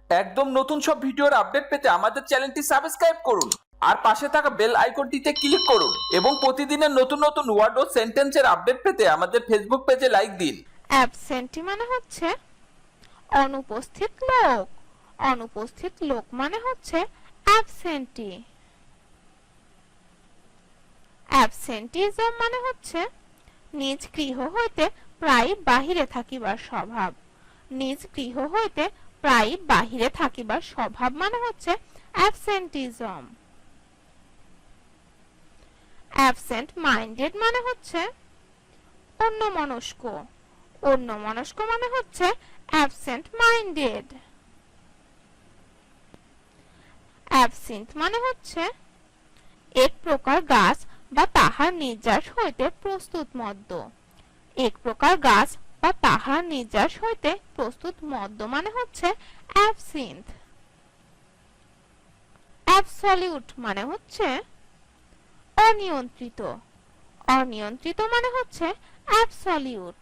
একদম নতুন সব ভিডিওর আপডেট পেতে আমাদের চ্যানেলটি সাবস্ক্রাইব করুন আর পাশে থাকা বেল আইকনটিতে ক্লিক করুন এবং প্রতিদিনের নতুন নতুন ওয়ার্ড ও সেন্টেন্সের আপডেট পেতে আমাদের ফেসবুক পেজে লাইক দিন। অ্যাবসেন্টি মানে হচ্ছে অনুপস্থিত লোক। অনুপস্থিত লোক মানে হচ্ছে অ্যাবসেন্টি। অ্যাবসেন্টিজম মানে হচ্ছে নিজ গৃহ হইতে প্রায় বাহিরে থাকিবার স্বভাব। নিজ গৃহ হইতে প্রায় বাহিরে থাকিবার স্বভাব মানে হচ্ছে অ্যাবসেন্টিজম। অ্যাবসেন্ট মাইন্ডেড মানে হচ্ছে অন্যমনস্ক। অন্যমনস্ক মানে হচ্ছে অ্যাবসেন্ট মাইন্ডেড। অ্যাবসিন্থ মানে হচ্ছে এক প্রকার গাছ বা তাহার নির্যাস হইতে প্রস্তুত মদ্য। এক প্রকার গাছ বা তাহার নির্যাস হইতে প্রস্তুত মদ্য মানে হচ্ছে অ্যাবসিন্থ। অ্যাবসলিউট মানে হচ্ছে অনিয়ন্ত্রিত। অনিয়ন্ত্রিত মানে হচ্ছে অ্যাবসলিউট।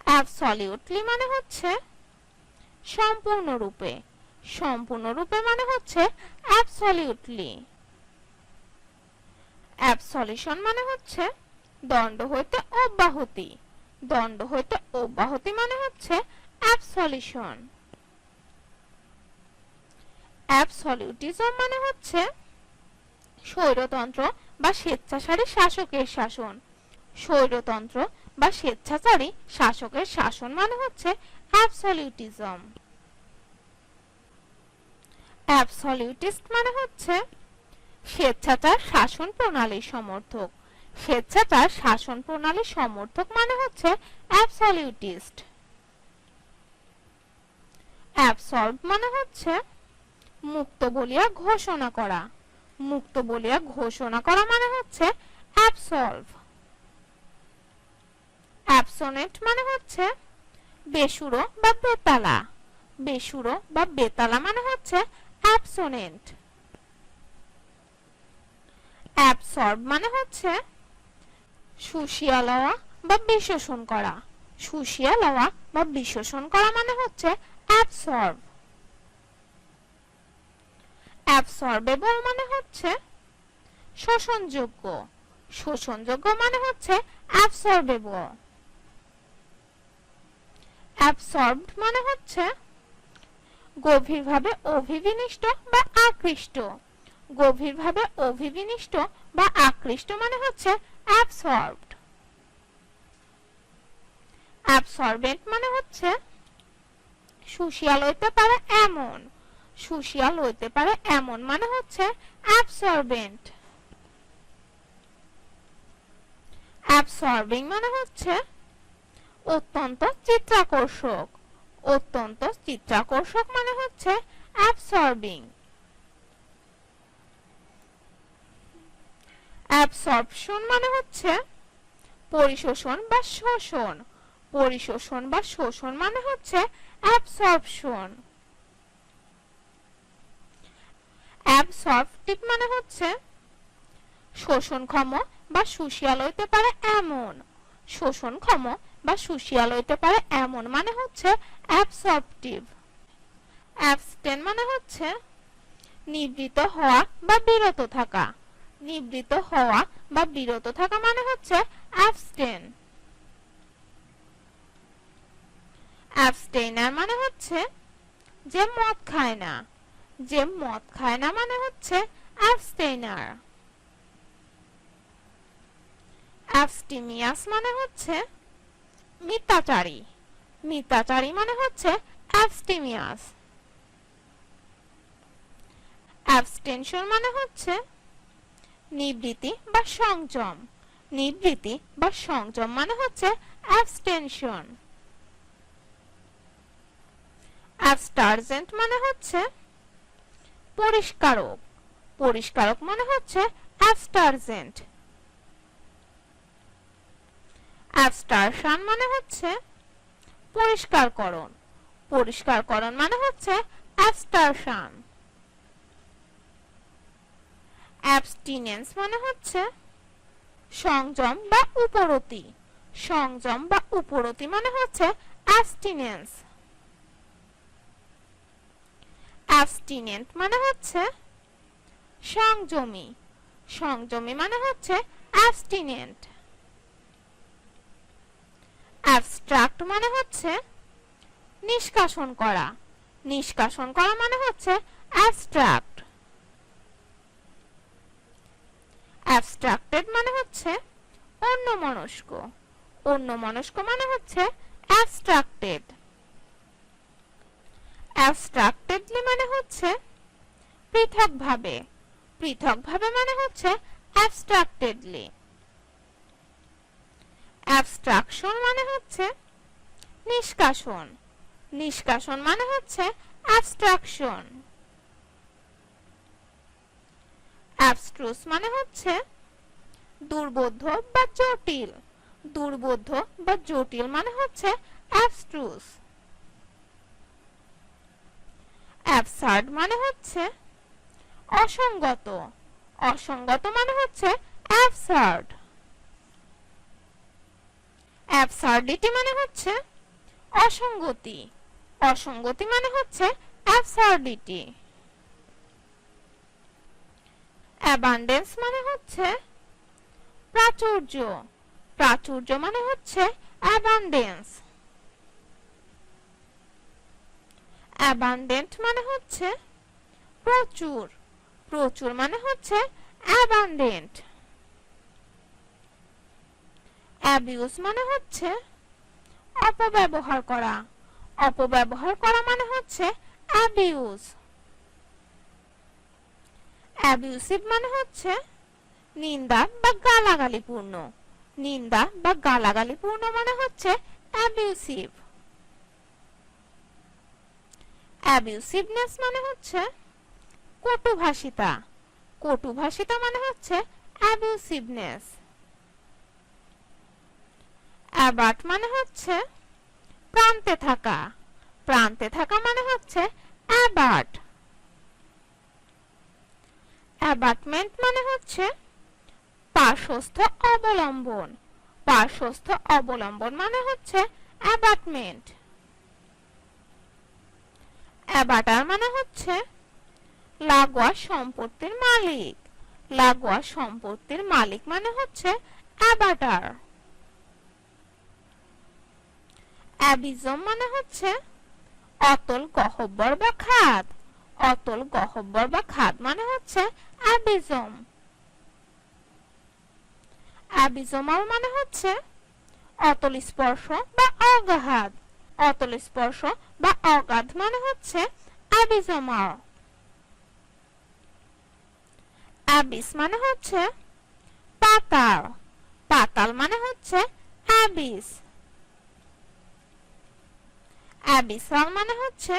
অ্যাবসলিউটলি মানে হচ্ছে সম্পূর্ণরূপে। সম্পূর্ণরূপে মানে হচ্ছে অ্যাবসলিউটলি। অ্যাবসলিউশন মানে হচ্ছে দণ্ড হইতে অব্যাহতি। দণ্ড হইতে অব্যাহতি মানে হচ্ছে অ্যাবসলিউশন। অ্যাবসলিউটিজম মানে হচ্ছে স্বৈরতন্ত্র বা স্বেচ্ছাচারী শাসকের শাসন। স্বৈরতন্ত্র বা স্বেচ্ছাচারী শাসকের শাসন মানে হচ্ছে অ্যাবসলিউটিজম। অ্যাবসলিউটিস্ট মানে হচ্ছে স্বেচ্ছাচার শাসন প্রণালীর সমর্থক। স্বেচ্ছাচার শাসন প্রণালীর সমর্থক মানে হচ্ছে অ্যাবসলিউটিস্ট। অ্যাবসলভ মানে হচ্ছে মুক্ত বলিয়া ঘোষণা করা। মুক্ত বলিয়া ঘোষণা করা মানে হচ্ছে অ্যাবসলভ। অ্যাবসোনেট মানে হচ্ছে বেসুরো বা বেতালা। বেসুরো বা বেতালা মানে হচ্ছে অ্যাবসোনেন্ট। অ্যাবসর্ব মানে হচ্ছে শুষিয়া লওয়া বা বিশোষণ করা। শুষিয়া লওয়া বা বিশোষণ করা মানে হচ্ছে অ্যাবসর্ব। অ্যাবসর্বেবল মানে হচ্ছে শোষণযোগ্য। শোষণযোগ্য মানে হচ্ছে অ্যাবসর্বেবল। অ্যাবসর্বড মানে হচ্ছে গভীরভাবে অভিবিনিষ্ট বা আকৃষ্ট। গভীরভাবে অভিবিনিষ্ট বা আকৃষ্ট মানে হচ্ছে অ্যাবসর্বড। অ্যাবসর্বেন্ট মানে হচ্ছে শুষিয়া লইতে পারে এমন। শুষিয়া লইতে পারে এমন মানে হচ্ছে অ্যাবসর্বেন্ট। অ্যাবসর্বিং মানে হচ্ছে অত্যন্ত চিত্তাকর্ষক। অত্যন্ত চিত্তাকর্ষক মানে হচ্ছে অ্যাবসর্বিং। অ্যাবসর্পশন মানে হচ্ছে পরিশোষণ বা শোষণ। পরিশোষণ বা শোষণ মানে হচ্ছে অ্যাবসর্পশন। অ্যাবসর্পটিভ মানে হচ্ছে শোষণক্ষম বা শুষিয়া লইতে পারে এমন। শোষণক্ষম বা শুষিয়া লইতে পারে এমন মানে হচ্ছে অ্যাবসর্পটিভ। অ্যাবস্টেন মানে হচ্ছে নিবৃত্ত হওয়া বা বিরত থাকা। নিবৃত্ত হওয়া বা বিরত থাকা মানে হচ্ছে অ্যাবস্টেন। অ্যাবস্টেইনার মানে হচ্ছে যে মদ খায় না। যে মদ খায় না মানে হচ্ছে অ্যাবস্টেইনার। অ্যাবস্টিমিয়াস মানে হচ্ছে মিথ্যাচারী। মিথ্যাচারী মানে হচ্ছে অ্যাবস্টিমিয়াস। অ্যাবস্টেনশন মানে হচ্ছে নিবৃত্তি বা সংযম। নিবৃত্তি বা সংযম মানে হচ্ছে অ্যাবস্টেনশন। অ্যাবস্টারজেন্ট মানে হচ্ছে পরিষ্কারক। পরিষ্কারক মানে হচ্ছে অ্যাবস্টারজেন্ট। অ্যাবস্টারশন মানে হচ্ছে পরিষ্কারকরণ। পরিষ্কারকরণ মানে হচ্ছে অ্যাবস্টারশন। অ্যাবস্টিনেন্স মানে হচ্ছে সংযম বা উপরতি। সংযম বা উপরতি মানে হচ্ছে অ্যাবস্টিনেন্স। অ্যাবস্টিনেন্ট মানে হচ্ছে সংযমী, সংযমী মানে হচ্ছে অ্যাবস্টিনেন্ট। অ্যাবস্ট্রাক্ট মানে হচ্ছে নিষ্কাশন করা, নিষ্কাশন করা মানে হচ্ছে অ্যাবস্ট্রাক্ট। অ্যাবস্ট্রাক্টেড মানে হচ্ছে অন্যমনস্ক, অন্যমনস্ক মানে হচ্ছে অ্যাবস্ট্রাক্টেড। অ্যাবস্ট্রাক্টেডলি মানে হচ্ছে পৃথকভাবে, পৃথকভাবে মানে হচ্ছে অ্যাবস্ট্রাক্টেডলি। অ্যাবস্ট্রাকশন মানে হচ্ছে নিষ্কাশন, নিষ্কাশন মানে হচ্ছে অ্যাবস্ট্রাকশন। অ্যাবস্ট্রুস মানে হচ্ছে দুর্বোধ্য বা জটিল, দুর্বোধ্য বা জটিল মানে হচ্ছে অ্যাবস্ট্রুস। অ্যাবসার্ড মানে হচ্ছে অসঙ্গত, অসঙ্গত মানে হচ্ছে অ্যাবসার্ড। অ্যাবসার্ডিটি মানে হচ্ছে অসঙ্গতি, অসঙ্গতি মানে হচ্ছে অ্যাবসার্ডিটি। অ্যাবান্ডেন্স মানে হচ্ছে প্রাচুর্য, প্রাচুর্য মানে হচ্ছে অ্যাবান্ডেন্স। অ্যাবান্ডেন্ট মানে হচ্ছে প্রচুর, প্রচুর মানে হচ্ছে অ্যাবান্ডেন্ট। অ্যাবিউজ মানে হচ্ছে অপব্যবহার করা, অপব্যবহার করা মানে হচ্ছে অ্যাবিউজ। অ্যাবিউসিভ মানে হচ্ছে নিন্দা বা গালাগালিপূর্ণ, নিন্দা বা গালাগালিপূর্ণ মানে হচ্ছে অ্যাবিউসিভ। অ্যাবিউসিভনেস মানে হচ্ছে কটুভাষিতা, কটুভাষিতা মানে হচ্ছে অ্যাবিউসিভনেস। অ্যাবার্ট মানে হচ্ছে প্রান্তে থাকা, প্রান্তে থাকা মানে হচ্ছে অ্যাবার্ট। অ্যাবাটমেন্ট মানে হচ্ছে পার্শ্বস্থ অবলম্বন, পার্শ্বস্থ অবলম্বন মানে হচ্ছে অ্যাবাটমেন্ট। অ্যাবাটার মানে হচ্ছে লাগোয়া সম্পত্তির মালিক, লাগোয়া সম্পত্তির মালিক মানে হচ্ছে অ্যাবাটার। অ্যাবিজম মানে হচ্ছে অতল গহ্বর বা খাদ, অতল গহ্বর বা খাদ মানে হচ্ছে অ্যাবিজম। অ্যাবিজমাল মানে হচ্ছে অতল স্পর্শ বা অগাধ, অতল স্পর্শ বা অগাধ মানে হচ্ছে অ্যাবিজমাল। অ্যাবিস মানে হচ্ছে পাতাল, পাতাল মানে হচ্ছে অ্যাবিস। অ্যাবিসাল মানে হচ্ছে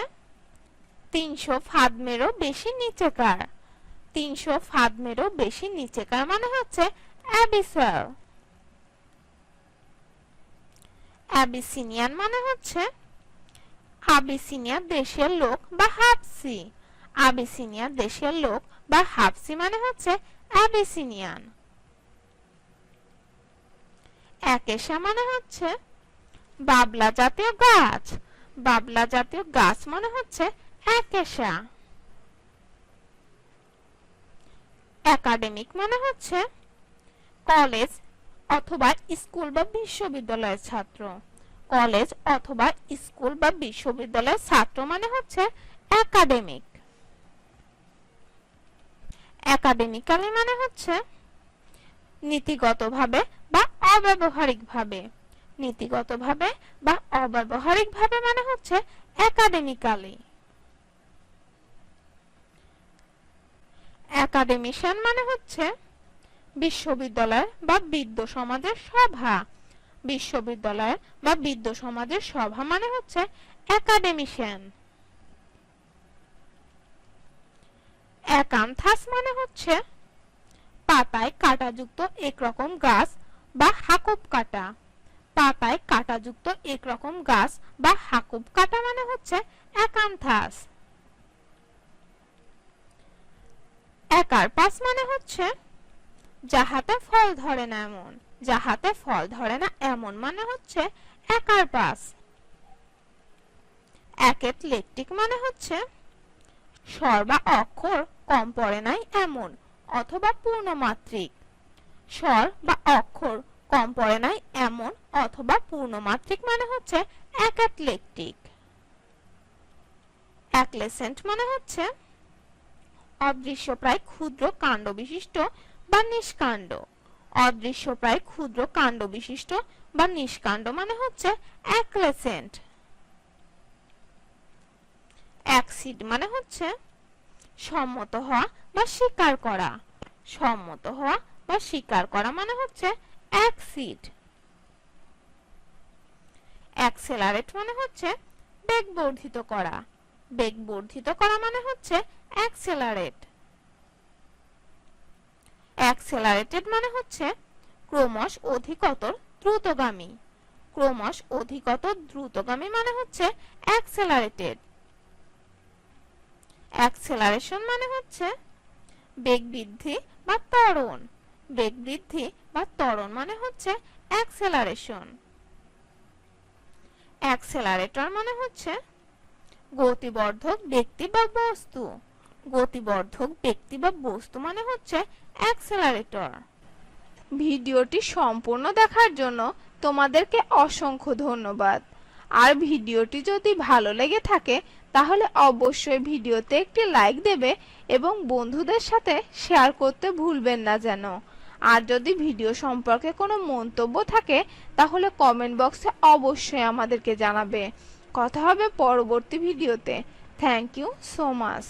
300 ফাদমেরও বেশি নিচেকার, 300 ফাদমেরও বেশি নিচেকার মানে হচ্ছে অ্যাবিসাল। অ্যাবিসিনিয়ান মানে হচ্ছে আবিসিনিয়া দেশের লোক বা হাবসি, আবিসিনিয়া দেশের লোক বা হাবসি মানে হচ্ছে অ্যাবিসিনিয়ান। অ্যাকেশিয়া মানে হচ্ছে বাবলা জাতীয় গাছ, বাবলা জাতীয় গাছ মানে হচ্ছে অ্যাকেশিয়া। একাডেমিক মানে হচ্ছে কলেজ অথবা স্কুল বা বিশ্ববিদ্যালয়ের ছাত্র, কলেজ অথবা স্কুল বা বিশ্ববিদ্যালয়ের ছাত্র মানে হচ্ছে একাডেমিক। একাডেমিক্যালি মানে হচ্ছে নীতিগতভাবে বা অব্যবহারিকভাবে, নীতিগতভাবে বা অব্যবহারিকভাবে মানে হচ্ছে একাডেমিক্যালি। একাডেমিশিয়ান মানে হচ্ছে বিশ্ববিদ্যালয় বা বিদ্য সমাজের সভা, বিশ্ববিদ্যালয় বা বিদ্য সমাজের সভা মানে হচ্ছে একাডেমিশিয়ান। একান্থাস মানে হচ্ছে পাতায় কাঁটাযুক্ত একরকম গাছ বা হাকুব কাটা, পাতায় কাঁটাযুক্ত একরকম গাছ বা হাকুব কাটা মানে হচ্ছে একান্থাস। একারপাস মানে হচ্ছে যাহাতে ফল ধরে না এমন, যাহাতে ফল ধরে না এমন মানে হচ্ছে একারপাস। অ্যাকেথলেকটিক মানে হচ্ছে স্বর বা অক্ষর কম পড়ে নাই এমন অথবা পূর্ণমাত্রিক। স্বর বা অক্ষর কম পড়ে নাই এমন অথবা পূর্ণমাত্রিক মানে হচ্ছে একাটলেকটিক। অ্যাকলেসেন্ট মানে হচ্ছে অদৃশ্যপ্রায় ক্ষুদ্র কাণ্ড বিশিষ্ট বা নিষ্কাণ্ড। অদৃশ্যপ্রায় ক্ষুদ্র কাণ্ড বিশিষ্ট বা নিষ্কাণ্ড মানে হচ্ছে অ্যাকলেসেন্ট। অ্যাকসিড মানে হচ্ছে সম্মত হওয়া বা স্বীকার করা। সম্মত হওয়া বা স্বীকার করা মানে হচ্ছে অ্যাকসিড। অ্যাক্সেলারেট মানে হচ্ছে বেগ বর্ধিত করা। বেগ বর্ধিত করা মানে হচ্ছে অ্যাক্সেলারেট। অ্যাক্সেলারেটেড মানে হচ্ছে ক্রমশ অধিকতর দ্রুতগামী। ক্রমশ অধিকতর দ্রুতগামী মানে হচ্ছে অ্যাক্সেলারেটেড। অ্যাক্সেলারেশন মানে হচ্ছে বেগ বৃদ্ধি বা ত্বরণ। বেগ বৃদ্ধি বা ত্বরণ মানে হচ্ছে অ্যাক্সেলারেশন। অ্যাক্সেলারেটর মানে হচ্ছে গতিবর্ধক ব্যক্তি বা বস্তু। গতিবর্ধক ব্যক্তি বা বস্তু মানে হচ্ছে অ্যাক্সেলারেটর। ভিডিওটি সম্পূর্ণ দেখার জন্য তোমাদেরকে অসংখ্য ধন্যবাদ। আর ভিডিওটি যদি ভালো লেগে থাকে তাহলে অবশ্যই ভিডিওতে একটি লাইক দেবে এবং বন্ধুদের সাথে শেয়ার করতে ভুলবেন না যেন। আর যদি ভিডিও সম্পর্কে কোনো মন্তব্য থাকে তাহলে কমেন্ট বক্সে অবশ্যই আমাদেরকে জানাবে। কথা হবে পরবর্তী ভিডিওতে। Thank you so much.